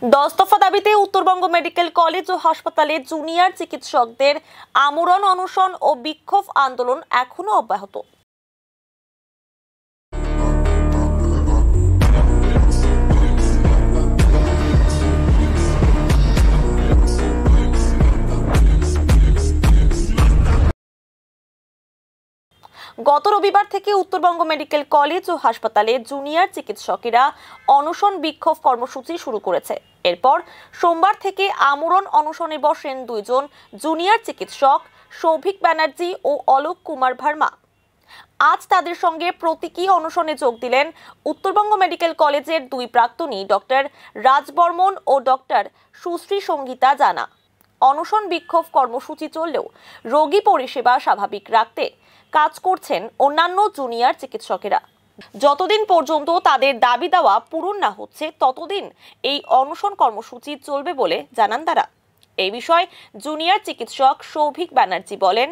10 দফা দাবিতে Uttarbanga medical college ও হাসপাতালে জুনিয়র চিকিৎসকদের আমরণ অনশন ও বিক্ষোভ আন্দোলন এখনো অব্যাহত। গত রবিবার থেকে উত্তরবঙ্গ মেডিকেল কলেজ ও হাসপাতালে জুনিয়র চিকিৎসকেরা অনশন বিক্ষোভ কর্মসূচি শুরু করেছে। এরপর সোমবার থেকে আমরণ অনশনে বসেন দুইজন জুনিয়র চিকিৎসক, সৌভিক ব্যানার্জি ও অলোক কুমার ভার্মা। আজ তাদের সঙ্গে প্রতীকী অনশনে যোগ দিলেন উত্তরবঙ্গ মেডিকেল কলেজের দুই প্রাক্তনী ডক্টর রাজবর্মন ও ডক্টর সুশ্রী সঙ্গীতা জানা। অনশন বিক্ষোভ কর্মসূচি চললেও রোগী পরিষেবা স্বাভাবিক রাখতে কাজ করছেন অন্যান্য জুনিয়র চিকিৎসকেরা। যতদিন পর্যন্ত তাদের দাবি দেওয়া পূরণ না হচ্ছে ততদিন এই অনশন কর্মসূচি চলবে বলে জানান তারা। এই বিষয়ে জুনিয়র চিকিৎসক সৌভিক ব্যানার্জি বলেন,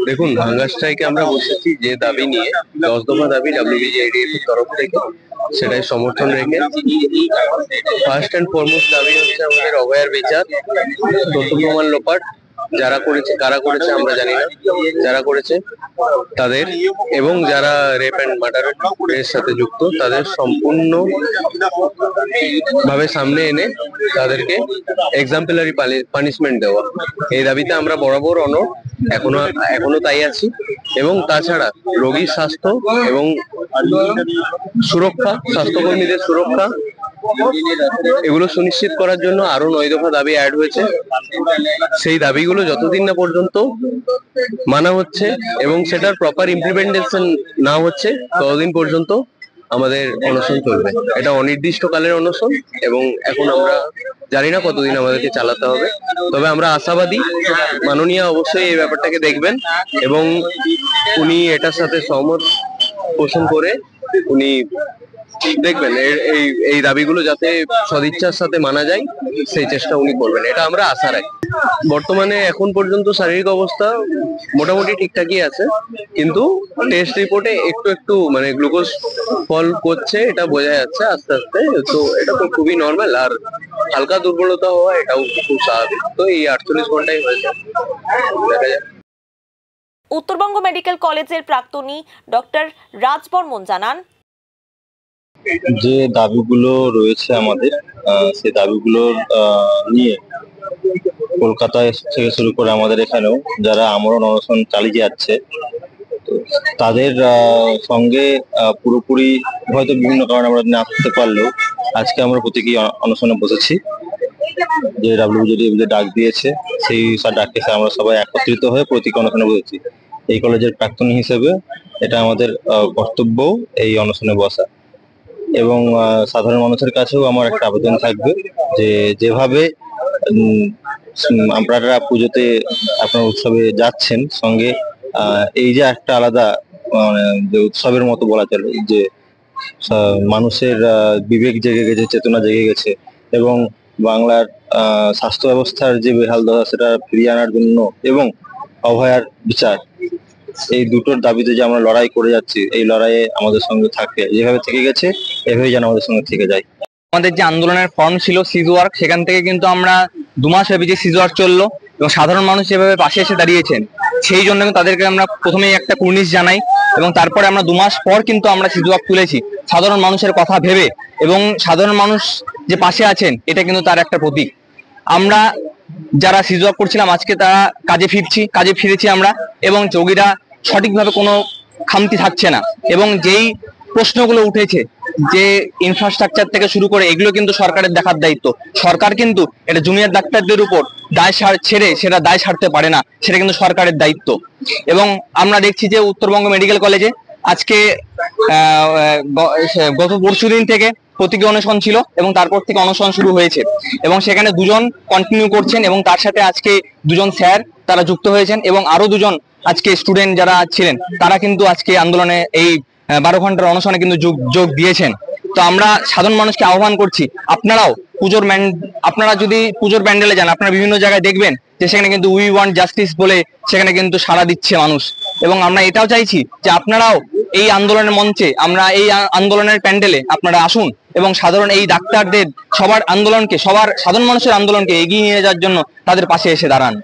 দেখুন, হাঙ্গার স্ট্রাইকে আমরা বসেছি যে দাবি নিয়ে 10 দফা দাবি WBJDF এর তরফ থেকে, সেটাই সমর্থন রেখে ফার্স্ট এন্ড ফরমোস্ট দাবি হচ্ছে আমাদের অভয়ার বিচার, তথ্য প্রমাণ লোপাট। যারা করেছে, কারা করেছে আমরা জানি না, যারা করেছে তাদের এবং যারা রেপ এন্ড মার্ডারের সাথে যুক্ত তাদের সম্পূর্ণ ভাবে সামনে এনে তাদেরকে এক্সাম্পলারি পানিশমেন্ট দেওয়া। এই দাবিতে আমরা বরাবর অনড়, এখনো তাই আছি। এবং তাছাড়া রোগীর স্বাস্থ্য এবং সুরক্ষা, স্বাস্থ্যকর্মীদের সুরক্ষা, এগুলো সুনিশ্চিত করার জন্য আরো 9 দফা দাবি অ্যাড হয়েছে। সেই দাবিগুলো যতদিন না পর্যন্ত মানা হচ্ছে এবং সেটার প্রপার ইমপ্লিমেন্টেশন না হচ্ছে ততদিন পর্যন্ত আমাদের অনশন চলবে। এটা অনির্দিষ্টকালের অনশন এবং এখন আমরা জানি না কতদিন আমাদেরকে চালাতে হবে। তবে আমরা আশাবাদী মাননীয় অবশ্যই এই ব্যাপারটাকে দেখবেন এবং উনি এটার সাথে সহমত পোষণ করে উনি দেখবেন এই দাবিগুলো যাতে সদিচ্ছার সাথে মানা যায় সেই চেষ্টা উনি করবেন, এটা আমরা আশা রাখি। বর্তমানে এখন পর্যন্ত শারীরিক অবস্থা মোটামুটি ঠিকঠাকই আছে, কিন্তু টেস্ট রিপোর্টে একটু মানে গ্লুকোজ ফল করছে, এটা বোঝা যাচ্ছে আস্তে আস্তে। তো এটা তো খুবই নর্মাল, আর হালকা দুর্বলতা হওয়া এটাও খুব স্বাভাবিক। তো এই 48 ঘন্টায় হয়েছে, দেখা যায়। উত্তরবঙ্গ মেডিকেল কলেজের প্রাক্তনী ডক্টর রাজবর্মন জানান, যে দাবিগুলো রয়েছে আমাদের, সেই দাবিগুলোর নিয়ে কলকাতায় থেকে শুরু করে আমাদের এখানেও যারা আমরণ অনশন চালিয়ে যাচ্ছে, তো তাদের সঙ্গে পুরোপুরি হয়তো বিভিন্ন কারণে আমরা না আসতে পারলেও আজকে আমরা প্রতীকী অনশনে বসেছি। যে WBJDF যে ডাক দিয়েছে সেই ডাকে আমরা সবাই একত্রিত হয়ে প্রতীকী অনশনে বসেছি। এই কলেজের প্রাক্তনী হিসেবে এটা আমাদের কর্তব্য এই অনশনে বসা। এবং সাধারণ মানুষের কাছেও আমার একটা আবেদন থাকবে যে যেভাবে আপনারা পুজোতে আপনার উৎসবে যাচ্ছেন, সঙ্গে এই যে একটা আলাদা যে উৎসবের মতো বলা চলে, যে মানুষের বিবেক জেগে গেছে, চেতনা জেগে গেছে এবং বাংলার স্বাস্থ্য ব্যবস্থার যে বেহাল দশা সেটা ফিরিয়ে আনার জন্য এবং অভয়ার বিচার, এই দুটোর দাবিতে যে আমরা লড়াই করে যাচ্ছি, এই লড়াইয়ে আমাদের সঙ্গে থাকে, যেভাবে থেকে গেছে এভাবেই যেন আমাদের সঙ্গে থেকে যায়। আমাদের যে আন্দোলনের ফর্ম ছিল সিজ ওয়ার্ক, সেখান থেকে কিন্তু আমরা 2 মাস ব্যাপী যে সিজ ওয়ার্ক চললো এবং সাধারণ মানুষ যেভাবে পাশে এসে দাঁড়িয়েছেন, সেই জন্য তাদেরকে আমরা প্রথমেই একটা কুর্নিশ জানাই এবং তারপরে আমরা 2 মাস পর কিন্তু আমরা সিজ ওয়ার্ক তুলেছি সাধারণ মানুষের কথা ভেবে। এবং সাধারণ মানুষ যে পাশে আছেন এটা কিন্তু তার একটা প্রতীক। আমরা যারা সিজ ওয়ার্ক করছিলাম আজকে তারা কাজে ফিরেছি আমরা, এবং যোগীরা সঠিকভাবে কোনো খামতি থাকছে না। এবং যেই প্রশ্নগুলো উঠেছে যে ইনফ্রাস্ট্রাকচার থেকে শুরু করে, এগুলো কিন্তু সরকারের দেখার দায়িত্ব। সরকার কিন্তু এটা জুনিয়র ডাক্তারদের উপর দায় ছেড়ে সেটা দায় সারতে পারে না, সেটা কিন্তু সরকারের দায়িত্ব। এবং আমরা দেখছি যে উত্তরবঙ্গ মেডিকেল কলেজে আজকে গত পরশুদিন থেকে প্রতীকী অনশন ছিল এবং তারপর থেকে অনশন শুরু হয়েছে এবং সেখানে 2 জন কন্টিনিউ করছেন এবং তার সাথে আজকে 2 জন স্যার তারা যুক্ত হয়েছেন এবং আরো 2 জন আজকে স্টুডেন্ট যারা ছিলেন তারা কিন্তু আজকে আন্দোলনে এই 12 ঘন্টার অনশনে কিন্তু যোগ দিয়েছেন। তো আমরা সাধারণ মানুষকে আহ্বান করছি, আপনারা যদি পুজোর প্যান্ডেলে যান, আপনারা বিভিন্ন জায়গায় দেখবেন যে সেখানে কিন্তু উই ওয়ান্ট জাস্টিস বলে সেখানে কিন্তু সাড়া দিচ্ছে মানুষ। এবং আমরা এটাও চাইছি যে আপনারাও এই আন্দোলনের মঞ্চে, আমরা এই আন্দোলনের প্যান্ডেলে আপনারা আসুন এবং সাধারণ এই ডাক্তারদের সবার আন্দোলনকে, সবার সাধারণ মানুষের আন্দোলনকে এগিয়ে নিয়ে যাওয়ার জন্য তাদের পাশে এসে দাঁড়ান।